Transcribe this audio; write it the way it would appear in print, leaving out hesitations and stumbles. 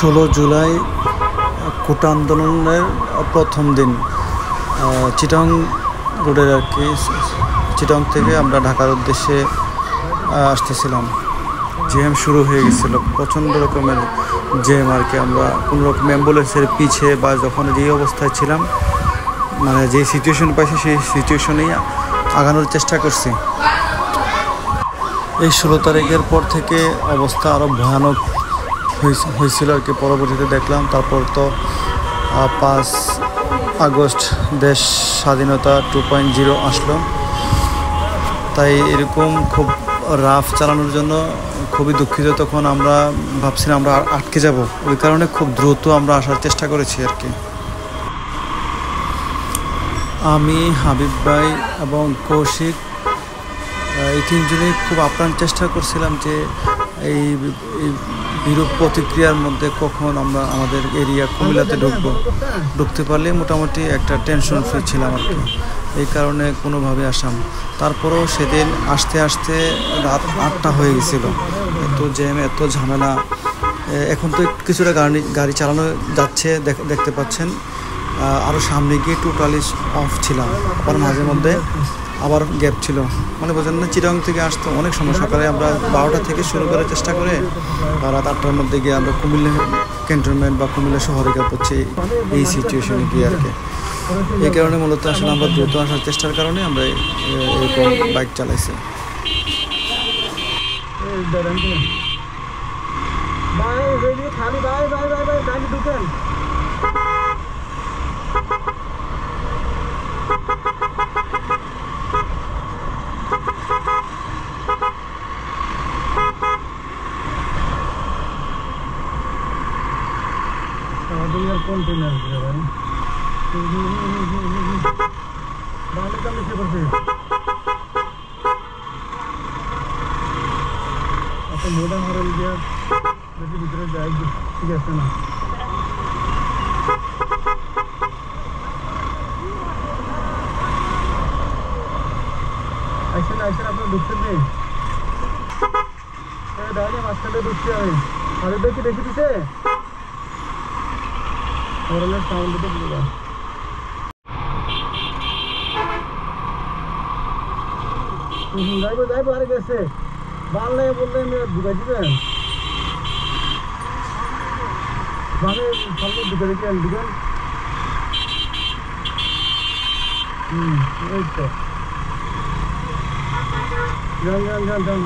16 জুলাই কোটা আন্দোলনের প্রথম দিন চিটাগং রোডের আর কি। চিটাগং থেকে আমরা ঢাকার উদ্দেশ্যে আসতেছিলাম। জ্যাম শুরু হয়ে গেছিলো, প্রচণ্ড রকমের জ্যাম আর কি। আমরা কোনো রকম অ্যাম্বুলেন্সের পিছে বা যখন যেই অবস্থায় ছিলাম, মানে যে সিচুয়েশন পাইছি সেই সিচুয়েশনেই আগানোর চেষ্টা করছি। এই 16 তারিখের পর থেকে অবস্থা আরও ভয়ানক হয়েছিল আর কি। পরবর্তীতে দেখলাম তারপর তো 5 আগস্ট দেশ স্বাধীনতা 2.0 আসলো। তাই এরকম খুব রাফ চালানোর জন্য খুবই দুঃখিত। তখন আমরা ভাবছিলাম আমরা আটকে যাব, ওই কারণে খুব দ্রুত আমরা আসার চেষ্টা করেছি আর কি। আমি, হাবিব ভাই এবং কৌশিক, এই 3 জনেই খুব আপ্রাণ চেষ্টা করছিলাম যে এই বিরূপ প্রতিক্রিয়ার মধ্যে কখন আমরা আমাদের এরিয়া কুমিল্লাতে ঢুকতে পারলে মোটামুটি একটা টেনশন ফ্রি ছিলাম আর কি। এই কারণে কোনোভাবে আসাম। তারপরেও সেদিন আসতে আসতে রাত 8টা হয়ে গেছিলো। এত জ্যাম, এত ঝামেলা। এখন তো কিছুটা গাড়ি চালানো যাচ্ছে, দেখতে পাচ্ছেন। আরও সামনে গিয়ে টোটালি অফ ছিলাম, আবার মাঝে মধ্যে আবার গ্যাপ ছিল। মানে বোঝেন না, চিটাগং থেকে আসতো অনেক সময়। সকালে আমরা 12টা থেকে শুরু করার চেষ্টা করে রাত 8টার মধ্যে গিয়ে আমরা কুমিল্লা ক্যান্টনমেন্ট বা কুমিল্লা শহরে গিয়ে পড়ছি এই সিচুয়েশনে গিয়ে আর কি। এই কারণে মূলত আসলে আমরা দ্রুত আসার চেষ্টার কারণে আমরা এরকম বাইক চালাইছি। কন্টেনার মোটা হরেল গিয়ে যদি ভিতরে যাই, ঠিক আছে না? আইসেন আপনার ঢুকছেন নেই, ডাইনে মাঝখানে ঢুকতে হবে। আরে দেখি দেখে দিছে হরেলের সাউন্ড তো বুঝা। যাইবো আরে গেছে বাল নাই বললে ঢুকাই দিবেন। মানে সামনে ঢুকে দিবেন এই তো যান